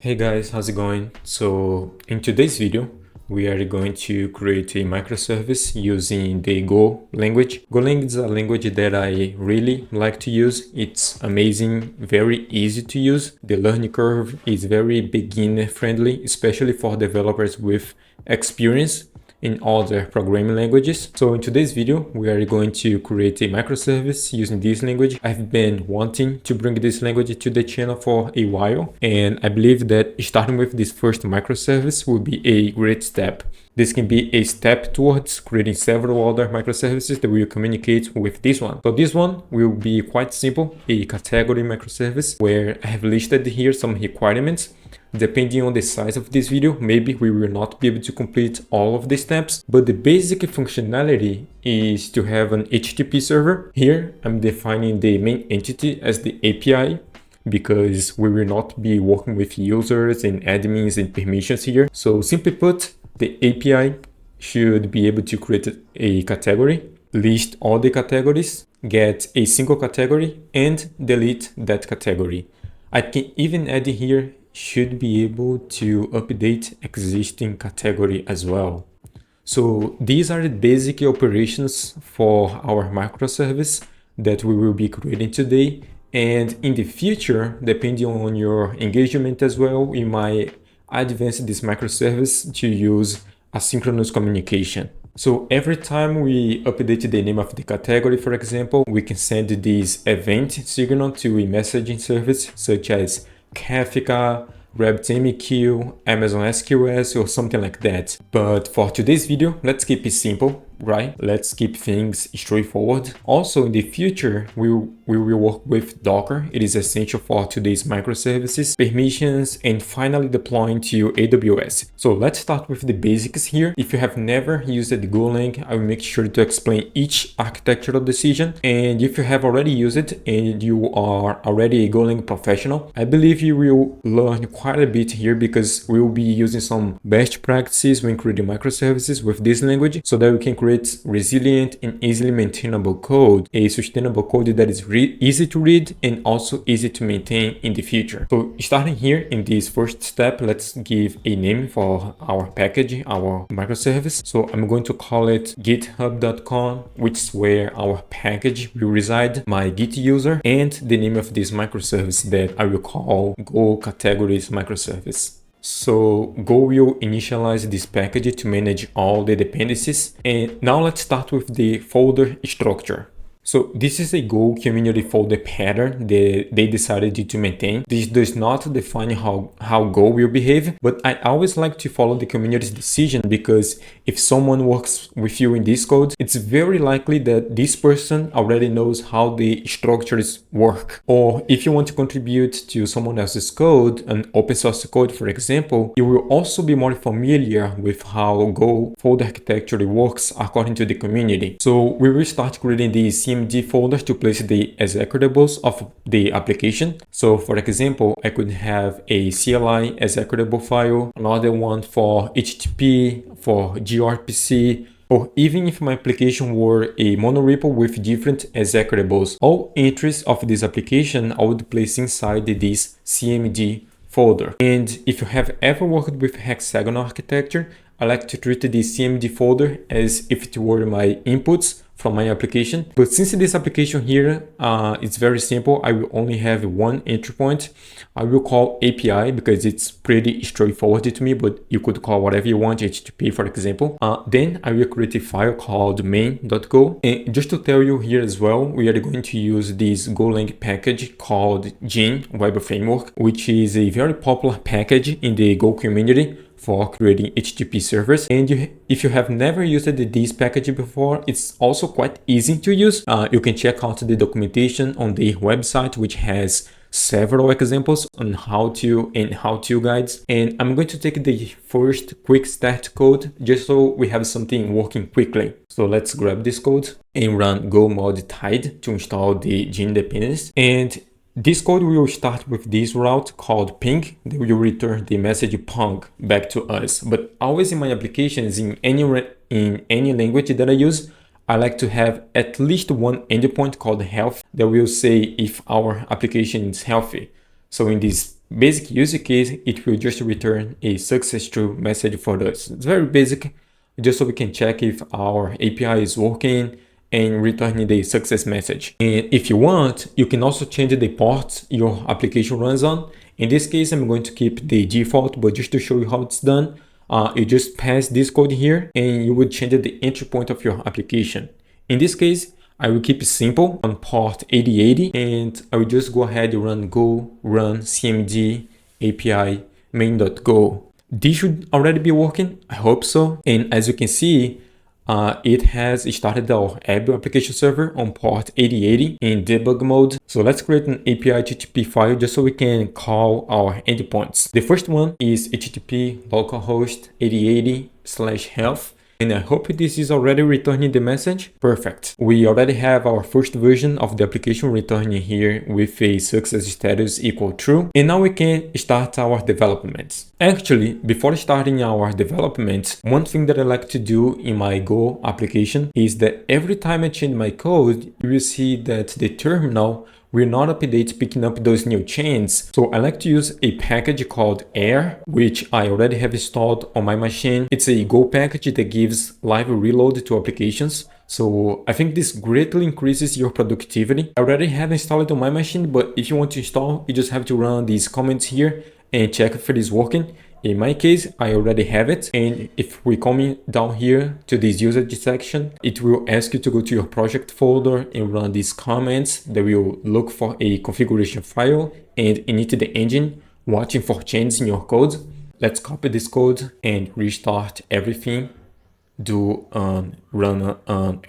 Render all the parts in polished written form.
Hey guys, how's it going? So in today's video, we are going to create a microservice using the Go language. Golang is a language that I really like to use. It's amazing, very easy to use. The learning curve is very beginner friendly, especially for developers with experience in other programming languages. So in today's video, we are going to create a microservice using this language. I've been wanting to bring this language to the channel for a while, and I believe that starting with this first microservice will be a great step. This can be a step towards creating several other microservices that will communicate with this one. So this one will be quite simple, a category microservice, where I have listed here some requirements. Depending on the size of this video, maybe we will not be able to complete all of the steps, but the basic functionality is to have an HTTP server. Here, I'm defining the main entity as the API, because we will not be working with users and admins and permissions here. So simply put, the API should be able to create a category, list all the categories, get a single category, and delete that category. I can even add here should be able to update existing category as well. So these are the basic operations for our microservice that we will be creating today. And in the future, depending on your engagement as well, we might advance this microservice to use asynchronous communication. So every time we update the name of the category, for example, we can send this event signal to a messaging service such as Kafka, RabbitMQ, Amazon SQS, or something like that. But for today's video, let's keep it simple, right? Let's keep things straightforward. Also, in the future, we will work with Docker. It is essential for today's microservices, permissions, and finally deploying to AWS. So let's start with the basics here. If you have never used Golang, I will make sure to explain each architectural decision. And if you have already used it and you are already a Golang professional, I believe you will learn quite a bit here, because we will be using some best practices when creating microservices with this language so that we can create resilient and easily maintainable code, a sustainable code that is easy to read and also easy to maintain in the future. So starting here in this first step, let's give a name for our package, our microservice. So I'm going to call it github.com, which is where our package will reside, my Git user, and the name of this microservice that I will call Go categories microservice. So Go will initialize this package to manage all the dependencies. And now let's start with the folder structure. So this is a Go community folder pattern that they decided to maintain. This does not define how Go will behave, but I always like to follow the community's decision, because if someone works with you in this code, it's very likely that this person already knows how the structures work. Or if you want to contribute to someone else's code, an open source code, for example, you will also be more familiar with how Go folder architecture works according to the community. So we will start creating the CMD folder to place the executables of the application. So for example, I could have a CLI executable file, another one for HTTP, for gRPC, or even if my application were a monorepo with different executables, all entries of this application I would place inside this CMD folder. And if you have ever worked with hexagonal architecture, I like to treat the CMD folder as if it were my inputs from my application. But since this application here, it's very simple, I will only have one entry point. I will call API because it's pretty straightforward to me, but you could call whatever you want, HTTP for example. Then I will create a file called main.go. And just to tell you here as well, we are going to use this Golang package called Gin Web Framework, which is a very popular package in the Go community for creating HTTP servers. And if you have never used this package before, it's also quite easy to use. You can check out the documentation on the website, which has several examples on how to and how-to guides. And I'm going to take the first quick start code just so we have something working quickly. So let's grab this code and run go mod tide to install the Gin dependency. And this code will start with this route called ping that will return the message pong back to us. But always in my applications, in any language that I use, I like to have at least one endpoint called health that will say if our application is healthy. So in this basic use case, it will just return a success true message for us. It's very basic, just so we can check if our API is working and returning the success message. And if you want, you can also change the port your application runs on. In this case, I'm going to keep the default, but just to show you how it's done, you just pass this code here and you would change the entry point of your application. In this case, I will keep it simple on port 8080, and I will just go ahead and run go run cmd API main.go. This should already be working, I hope so. And as you can see, it has started our Abel application server on port 8080 in debug mode. So let's create an API HTTP file just so we can call our endpoints. The first one is HTTP localhost 8080/health. And I hope this is already returning the message. Perfect. We already have our first version of the application returning here with a success status equal true. And now we can start our development. Actually, before starting our development, one thing that I like to do in my Go application is that every time I change my code, you will see that the terminal will not update picking up those new chains. So I like to use a package called air, which I already have installed on my machine. It's a Go package that gives live reload to applications. So I think this greatly increases your productivity. I already have installed it on my machine, but if you want to install, you just have to run these comments here and check if it is working. In my case, I already have it. And if we come down here to this usage section, it will ask you to go to your project folder and run these comments that will look for a configuration file and init the engine, watching for changes in your code. Let's copy this code and restart everything. Do run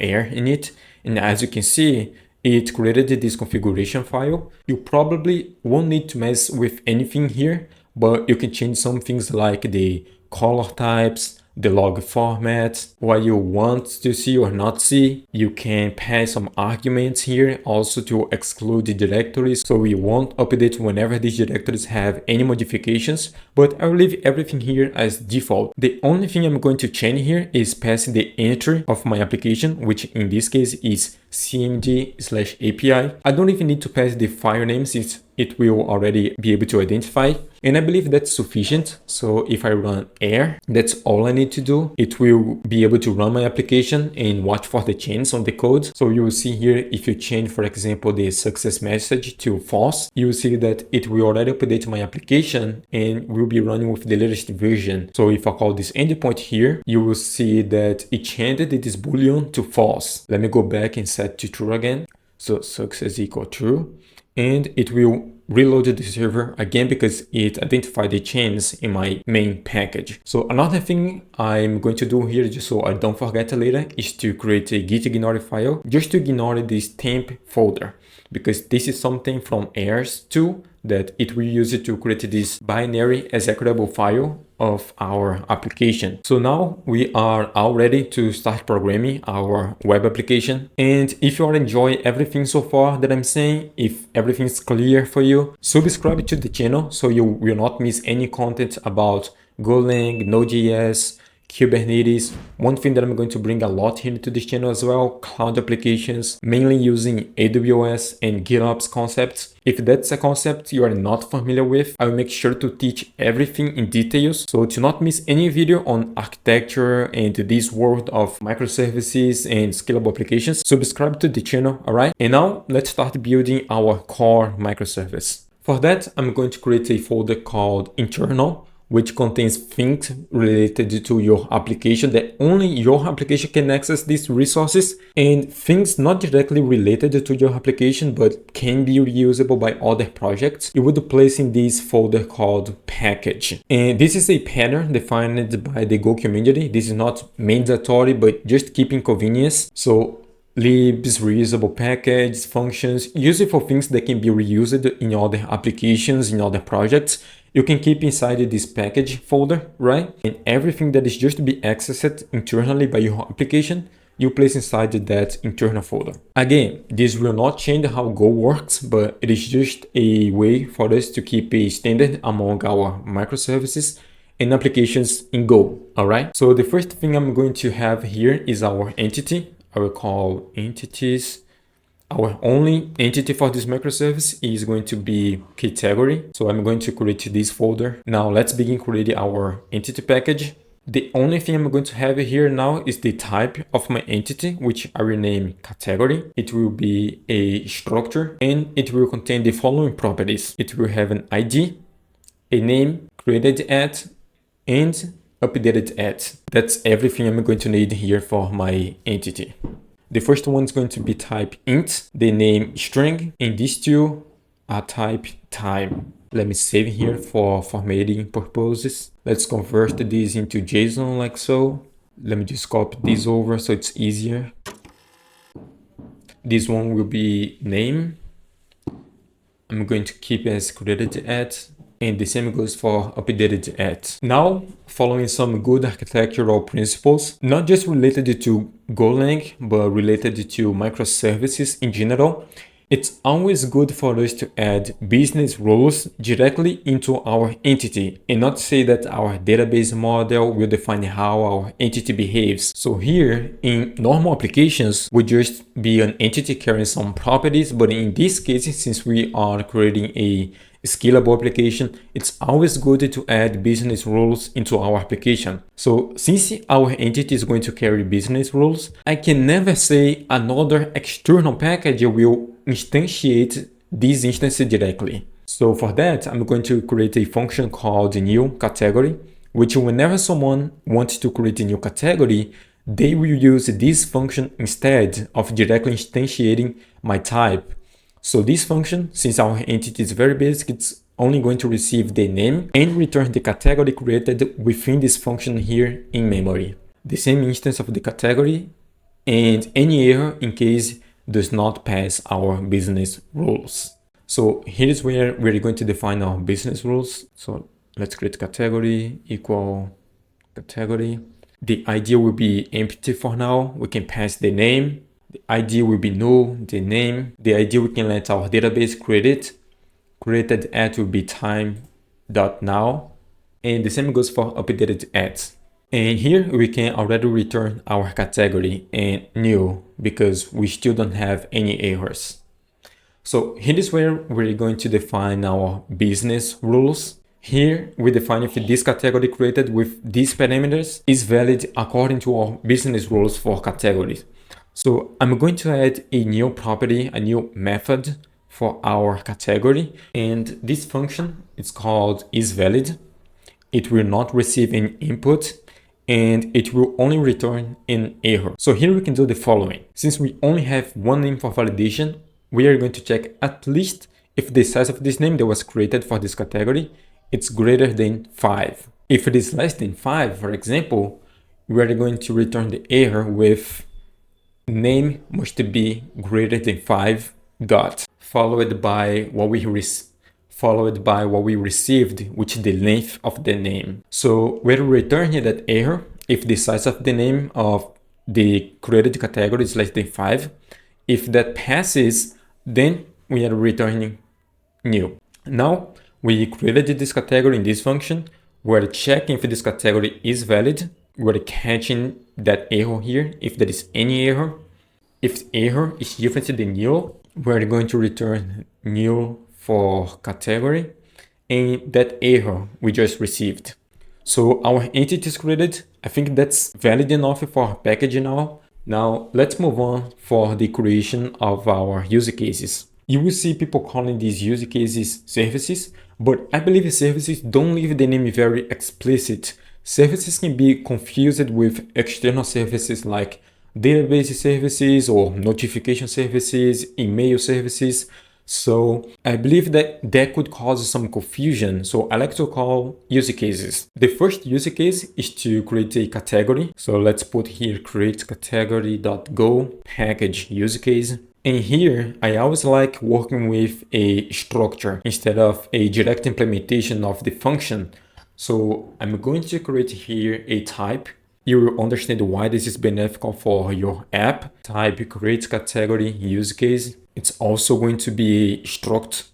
air in it. And as you can see, it created this configuration file. You probably won't need to mess with anything here, but you can change some things like the color types, the log format, what you want to see or not see. You can pass some arguments here also to exclude the directories, so we won't update whenever these directories have any modifications, but I'll leave everything here as default. The only thing I'm going to change here is passing the entry of my application, which in this case is cmd/API. I don't even need to pass the file name since it will already be able to identify. And I believe that's sufficient. So if I run air, that's all I need to do. It will be able to run my application and watch for the changes on the code. So you will see here, if you change, for example, the success message to false, you will see that it will already update my application and will be running with the latest version. So if I call this endpoint here, you will see that it changed this boolean to false. Let me go back and set to true again. So success equal true. And it will reload the server again because it identified the changes in my main package. So another thing I'm going to do here, just so I don't forget later, is to create a git ignore file just to ignore this temp folder, because this is something from Air's tool that it will use it to create this binary executable file of our application. So now we are all ready to start programming our web application. And if you are enjoying everything so far that I'm saying, if everything is clear for you, subscribe to the channel so you will not miss any content about Golang, Node.js, Kubernetes. One thing that I'm going to bring a lot here to this channel as well, cloud applications, mainly using AWS and GitOps concepts. If that's a concept you are not familiar with, I will make sure to teach everything in details. So to not miss any video on architecture and this world of microservices and scalable applications, subscribe to the channel, all right? And now let's start building our core microservice. For that, I'm going to create a folder called internal, which contains things related to your application that only your application can access these resources, and things not directly related to your application but can be reusable by other projects. You would place in this folder called package. And this is a pattern defined by the Go community. This is not mandatory, but just keeping convenience. So libs, reusable package, functions, use it for things that can be reused in other applications, in other projects. You can keep inside this package folder, right? And everything that is just to be accessed internally by your application, you place inside that internal folder. Again, this will not change how Go works, but it is just a way for us to keep a standard among our microservices and applications in Go, all right? So the first thing I'm going to have here is our entity. I will call entities. Our only entity for this microservice is going to be category. So I'm going to create this folder. Now let's begin creating our entity package. The only thing I'm going to have here now is the type of my entity, which I rename category. It will be a structure and it will contain the following properties. It will have an ID, a name, created at, and updated at. That's everything I'm going to need here for my entity. The first one is going to be type int, the name string, and these two are type time. Let me save here for formatting purposes. Let's convert this into JSON like so. Let me just copy this over so it's easier. This one will be name. I'm going to keep as created at, and the same goes for updated at. Now, following some good architectural principles, not just related to Golang, but related to microservices in general, it's always good for us to add business rules directly into our entity and not say that our database model will define how our entity behaves. So here in normal applications would just be an entity carrying some properties, but in this case, since we are creating a scalable application, it's always good to add business rules into our application. So since our entity is going to carry business rules, I can never say another external package will instantiate this instance directly. So for that, I'm going to create a function called new category, which whenever someone wants to create a new category, they will use this function instead of directly instantiating my type. So this function, since our entity is very basic, it's only going to receive the name and return the category created within this function here in memory. The same instance of the category and any error in case does not pass our business rules. So here's where we're going to define our business rules. So let's create category equal category. The ID will be empty for now. We can pass the name. The ID will be null, the name. The ID we can let our database create it. Created at will be time.now. And the same goes for updated at. And here we can already return our category and new because we still don't have any errors. So here is where we're going to define our business rules. Here we define if this category created with these parameters is valid according to our business rules for categories. So I'm going to add a new property, a new method for our category. And this function is called isValid. It will not receive any input and it will only return an error. So here we can do the following. Since we only have one name for validation, we are going to check at least if the size of this name that was created for this category, it's greater than 5. If it is less than 5, for example, we are going to return the error with name must be greater than 5 dot, followed by what we received, which is the length of the name. So we're returning that error if the size of the name of the created category is less than 5. If that passes, then we are returning new. Now we created this category in this function. We're checking if this category is valid. We're catching that error here if there is any error. If the error is different than null, we're going to return null for category and that error we just received. So our entity is created. I think that's valid enough for our package now. Now let's move on for the creation of our use cases. You will see people calling these use cases services, but I believe services don't leave the name very explicit. Services can be confused with external services like database services or notification services, email services. So I believe that could cause some confusion. So I like to call use cases. The first use case is to create a category. So let's put here create category.go package use case. And here I always like working with a structure instead of a direct implementation of the function. So I'm going to create here a type. You will understand why this is beneficial for your app. Type create category use case. It's also going to be a struct.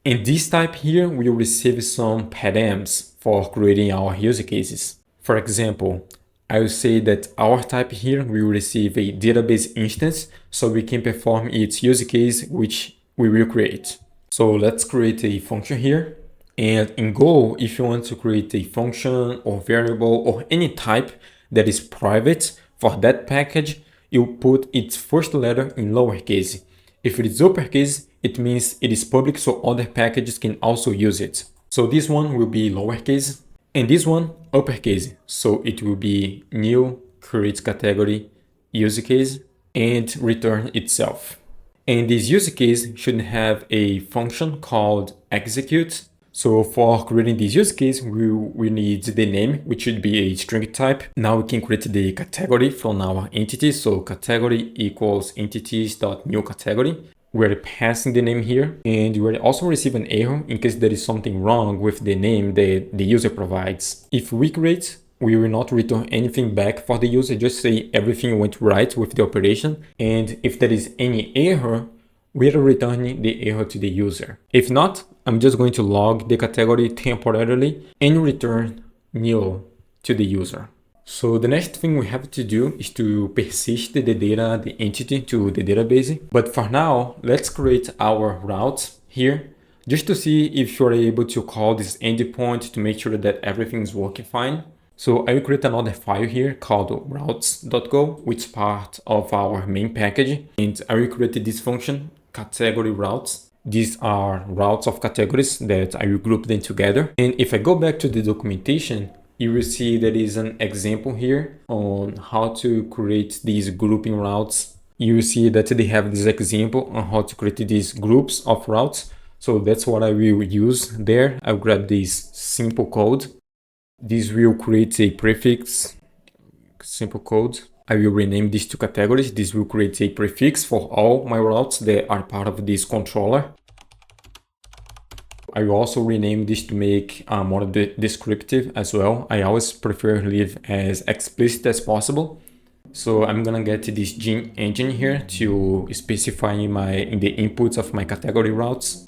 And this type here will receive some params for creating our use cases. For example, I will say that our type here will receive a database instance so we can perform its use case, which we will create. So let's create a function here. And in Go, if you want to create a function or variable or any type that is private for that package, you put its first letter in lowercase. If it is uppercase, it means it is public so other packages can also use it. So this one will be lowercase and this one uppercase. So it will be new, create category, use case, and return itself. And this use case should have a function called execute. So for creating this use case, we need the name, which should be a string type. Now we can create the category from our entity. So category equals entities.newCategory. We're passing the name here, and we're also receive an error in case there is something wrong with the name that the user provides. If we create, we will not return anything back for the user, just say everything went right with the operation. And if there is any error, we are returning the error to the user. If not, I'm just going to log the category temporarily and return nil to the user. So the next thing we have to do is to persist the data, the entity to the database. But for now, let's create our routes here just to see if you're able to call this endpoint to make sure that everything is working fine. So I will create another file here called routes.go, which is part of our main package. And I will create this function, category routes. These are routes of categories that I will group them together. And if I go back to the documentation, you will see there is an example here on how to create these grouping routes. You will see that they have this example on how to create these groups of routes. So that's what I will use there. I'll grab this simple code. This will create a prefix, simple code. I will rename these two categories. This will create a prefix for all my routes that are part of this controller. I will also rename this to make more descriptive as well. I always prefer leave as explicit as possible. So I'm gonna get this gene engine here to specify in the inputs of my category routes.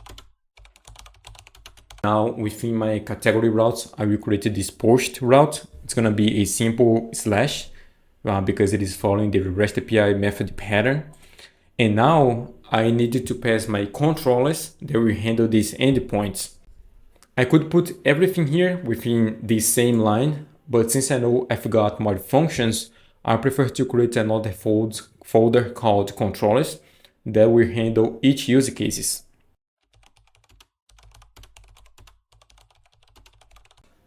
Now within my category routes, I will create this post route. It's gonna be a simple slash because it is following the REST API method pattern. And now I needed to pass my controllers that will handle these endpoints. I could put everything here within the same line, but since I know I've got more functions, I prefer to create another folder called controllers that will handle each use cases.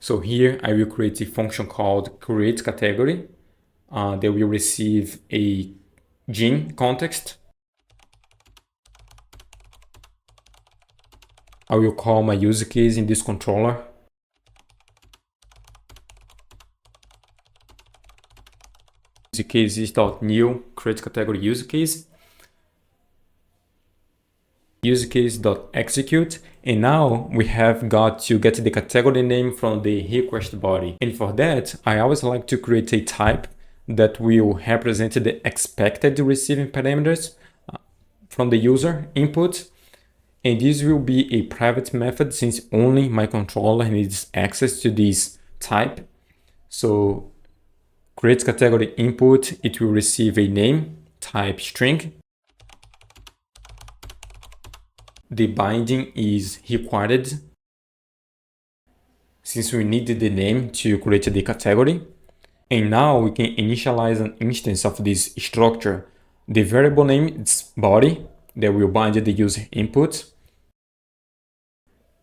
So here I will create a function called create category that will receive a gene context. I will call my use case in this controller. Use case is .new create category use case. Use case.execute. And now we have got to get the category name from the request body. And for that, I always like to create a type that will represent the expected receiving parameters from the user input. And this will be a private method since only my controller needs access to this type. So create category input, it will receive a name, type string. The binding is required since we needed the name to create the category. And now we can initialize an instance of this structure. The variable name is body that will bind the user input.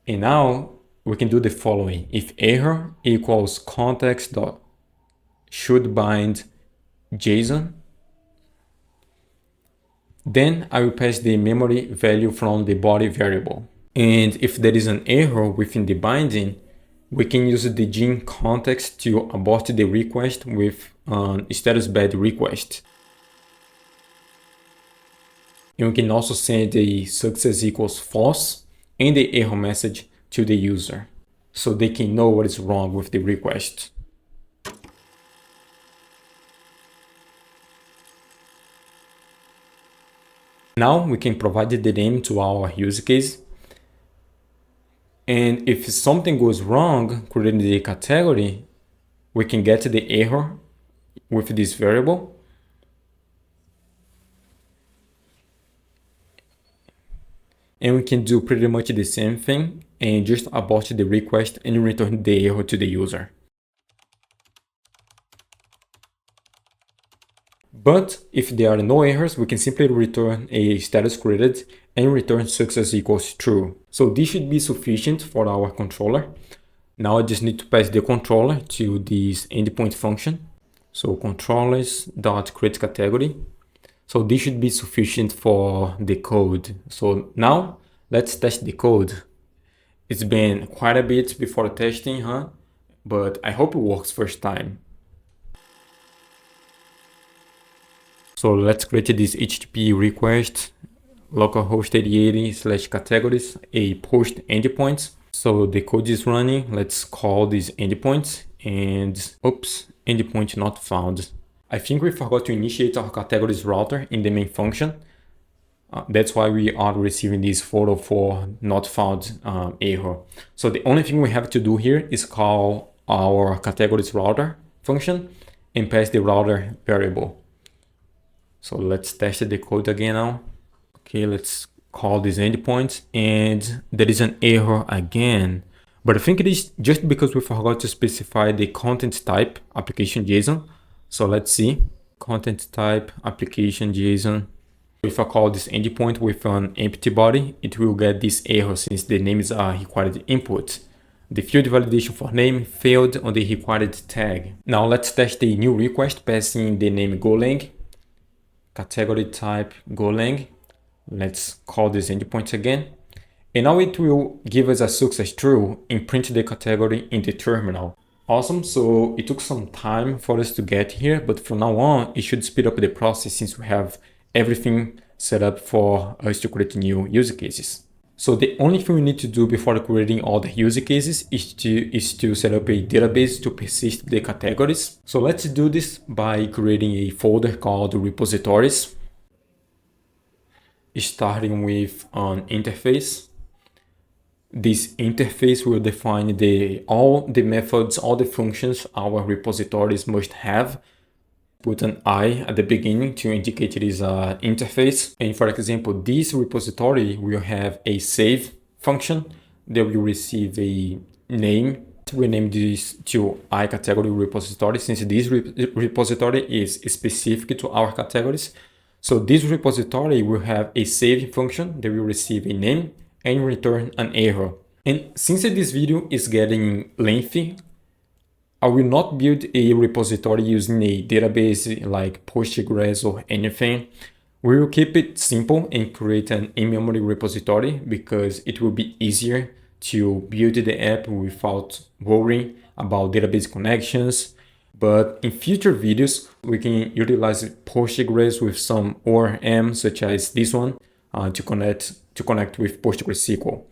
And now we can do the following. If error equals context.should bind JSON, then I will pass the memory value from the body variable. And if there is an error within the binding, we can use the gene context to abort the request with status bad request. And we can also send a success equals false and the error message to the user so they can know what is wrong with the request. Now we can provide the name to our use case. And if something goes wrong creating the category, we can get the error with this variable. And we can do pretty much the same thing and just abort the request and return the error to the user. But if there are no errors, we can simply return a status created and return success equals true. So this should be sufficient for our controller. Now I just need to pass the controller to this endpoint function. So controllers.create category. So this should be sufficient for the code. So now let's test the code. It's been quite a bit before testing, but I hope it works first time. So let's create this HTTP request, localhost 8080/categories, a post endpoint. So the code is running. Let's call this endpoint and oops, endpoint not found. I think we forgot to initiate our categories router in the main function. That's why we are receiving this 404 not found error. So the only thing we have to do here is call our categories router function and pass the router variable. So let's test the code again now. Okay, let's call this endpoint and there is an error again. But I think it is just because we forgot to specify the content type application JSON. So let's see, content type application JSON. If I call this endpoint with an empty body, it will get this error since the names are required input. The field validation for name failed on the required tag. Now let's test the new request passing the name Golang, category type Golang. Let's call this endpoint again. And now it will give us a success true and print the category in the terminal. Awesome, so it took some time for us to get here, but from now on, it should speed up the process since we have everything set up for us to create new use cases. So the only thing we need to do before creating all the use cases is to set up a database to persist the categories. So let's do this by creating a folder called repositories, starting with an interface. This interface will define all the methods, all the functions our repositories must have. Put an I at the beginning to indicate it is an interface. And for example, this repository will have a save function that will receive a name. We name this to I category repository since this repository is specific to our categories. So this repository will have a save function that will receive a name and return an error. And since this video is getting lengthy, I will not build a repository using a database like Postgres or anything. We will keep it simple and create an in-memory repository because it will be easier to build the app without worrying about database connections. But in future videos, we can utilize Postgres with some ORM such as this one to connect with PostgreSQL.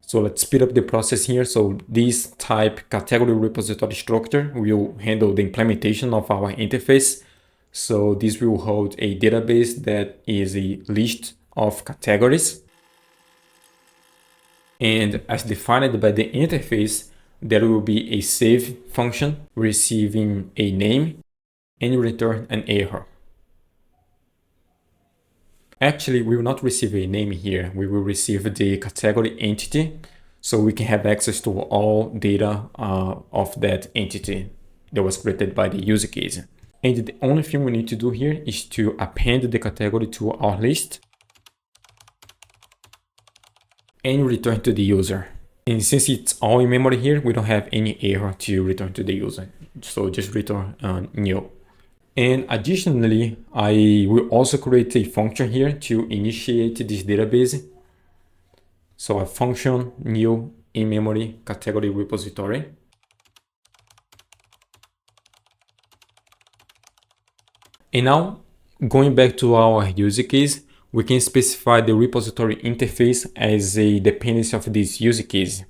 So let's speed up the process here. So this type category repository structure will handle the implementation of our interface. So this will hold a database that is a list of categories. And as defined by the interface, there will be a save function receiving a name and return an error. Actually, we will not receive a name here. We will receive the category entity so we can have access to all data of that entity that was created by the use case. And the only thing we need to do here is to append the category to our list and return to the user. And since it's all in memory here, we don't have any error to return to the user. So just return new. And additionally, I will also create a function here to initiate this database. So a function new in-memory category repository. And now, going back to our use case, we can specify the repository interface as a dependency of this use case.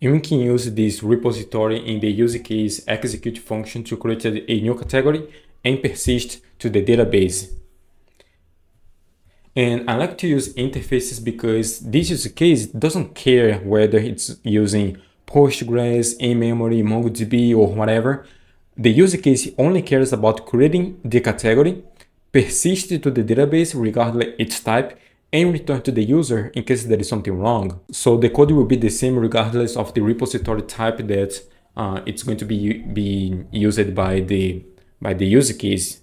And we can use this repository in the use case execute function to create a new category and persist to the database. And I like to use interfaces because this use case doesn't care whether it's using Postgres, in-memory, MongoDB, or whatever, the use case only cares about creating the category, persist to the database regardless its type, and return to the user in case there is something wrong. So the code will be the same regardless of the repository type that it's going to be used by the use case.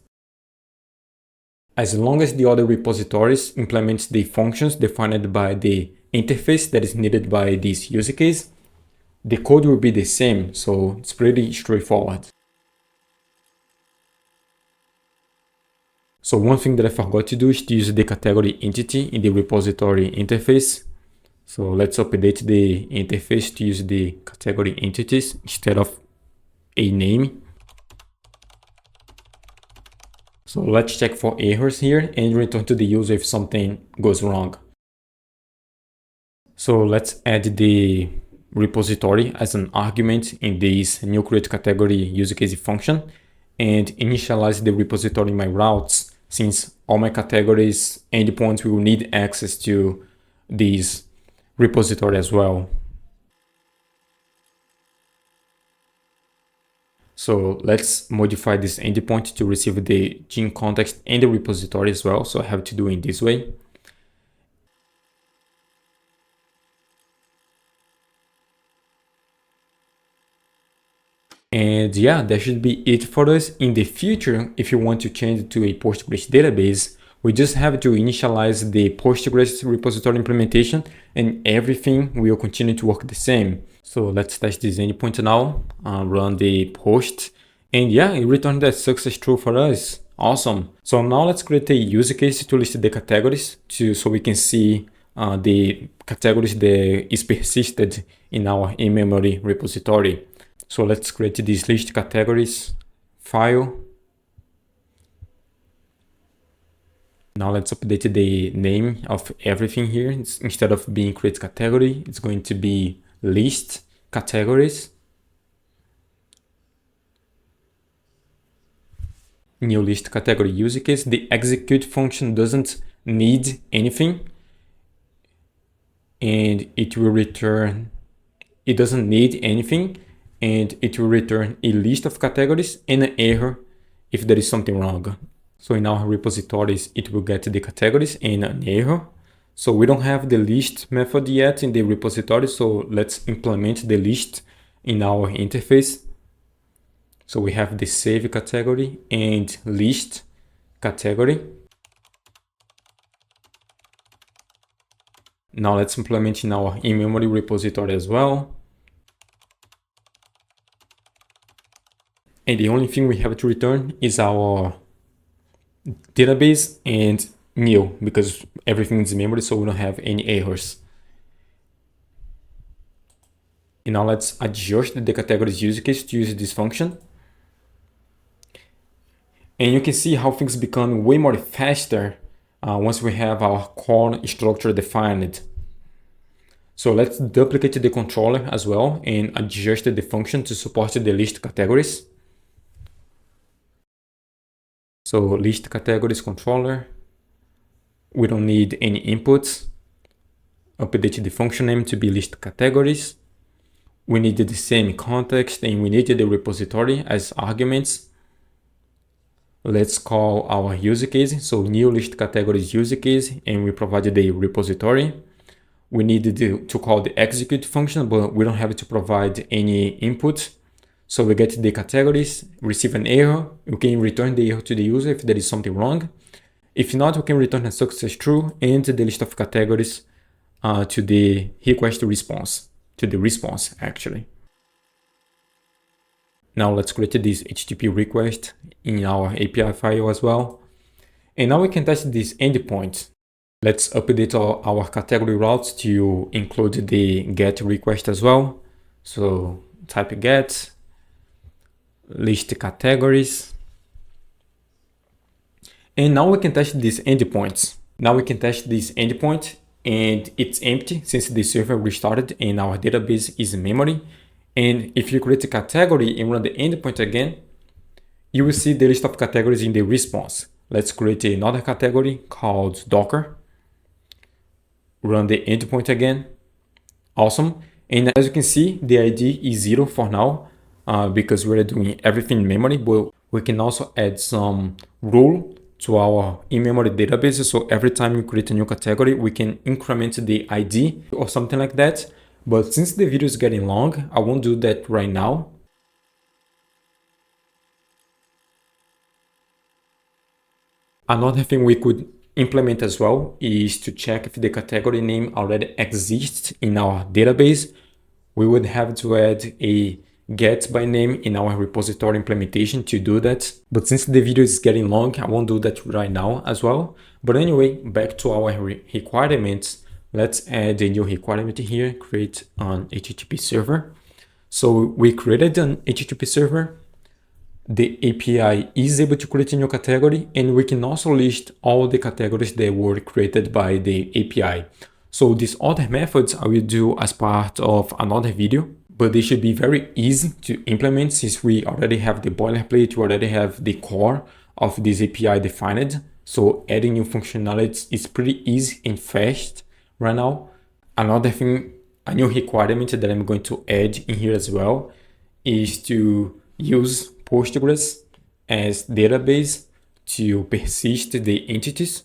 As long as the other repositories implement the functions defined by the interface that is needed by this use case, the code will be the same, so it's pretty straightforward. So one thing that I forgot to do is to use the category entity in the repository interface. So let's update the interface to use the category entities instead of a name. So let's check for errors here and return to the user if something goes wrong. So let's add the repository as an argument in this new create category use case function and initialize the repository in my routes, since all my categories endpoints will need access to this repository as well. So let's modify this endpoint to receive the gene context and the repository as well. So I have to do it this way. And yeah, that should be it for us. In the future, if you want to change to a Postgres database, we just have to initialize the Postgres repository implementation and everything will continue to work the same. So let's test this endpoint now, run the post, and yeah, it returned that success true for us. Awesome. So now let's create a use case to list the categories so we can see the categories that is persisted in our in-memory repository. So let's create this list categories file. Now let's update the name of everything here. Instead of being create category, it's going to be list categories. New list category use case. The execute function doesn't need anything and it will return, it doesn't need anything and it will return a list of categories and an error if there is something wrong. So in our repositories, it will get the categories and an error. So we don't have the list method yet in the repository. So let's implement the list in our interface. So we have the save category and list category. Now let's implement in our in-memory repository as well. And the only thing we have to return is our database and new, because everything is in memory, so we don't have any errors. And now let's adjust the categories use case to use this function. And you can see how things become way more faster once we have our core structure defined. So let's duplicate the controller as well and adjust the function to support the list categories. So list categories controller, we don't need any inputs. Update the function name to be list categories. We need the same context and we need the repository as arguments. Let's call our use case. So new list categories use case, and we provide the repository. We need to call the execute function, but we don't have to provide any input. So we get the categories, receive an error. We can return the error to the user if there is something wrong. If not, we can return a success true and the list of categories to the request response, to the response actually. Now let's create this HTTP request in our API file as well. And now we can test this endpoint. Let's update our category routes to include the GET request as well. So type GET, list categories. And now we can test these endpoints. Now we can test this endpoint and it's empty since the server restarted and our database is in memory. And if you create a category and run the endpoint again, you will see the list of categories in the response. Let's create another category called Docker. Run the endpoint again. Awesome. And as you can see, the ID is 0 for now because we're doing everything in memory, but we can also add some rule to our in-memory database. So every time you create a new category, we can increment the ID or something like that. But since the video is getting long, I won't do that right now. Another thing we could implement as well is to check if the category name already exists in our database. We would have to add a get by name in our repository implementation to do that. But since the video is getting long, I won't do that right now as well. But anyway, back to our requirements. Let's add a new requirement here, create an HTTP server. So we created an HTTP server. The API is able to create a new category, and we can also list all the categories that were created by the API. So these other methods I will do as part of another video, but they should be very easy to implement since we already have the boilerplate, we already have the core of this API defined. So adding new functionalities is pretty easy and fast right now. Another thing, a new requirement that I'm going to add in here as well is to use Postgres as database to persist the entities.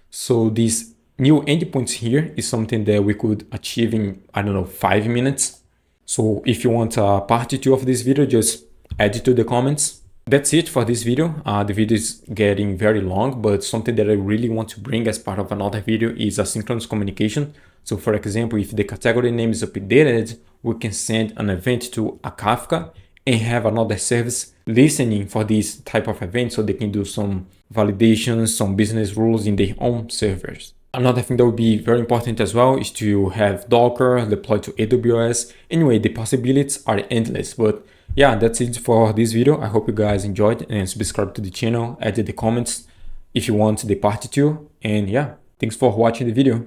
So these new endpoints here is something that we could achieve in, I don't know, 5 minutes. So if you want a part 2 of this video, just add it to the comments. That's it for this video. The video is getting very long, but something that I really want to bring as part of another video is asynchronous communication. So for example, if the category name is updated, we can send an event to a Kafka and have another service listening for this type of event so they can do some validations, some business rules in their own servers. Another thing that would be very important as well is to have Docker deployed to AWS. Anyway, the possibilities are endless, but yeah, that's it for this video. I hope you guys enjoyed and subscribe to the channel, add in the comments if you want the part 2. And yeah, thanks for watching the video.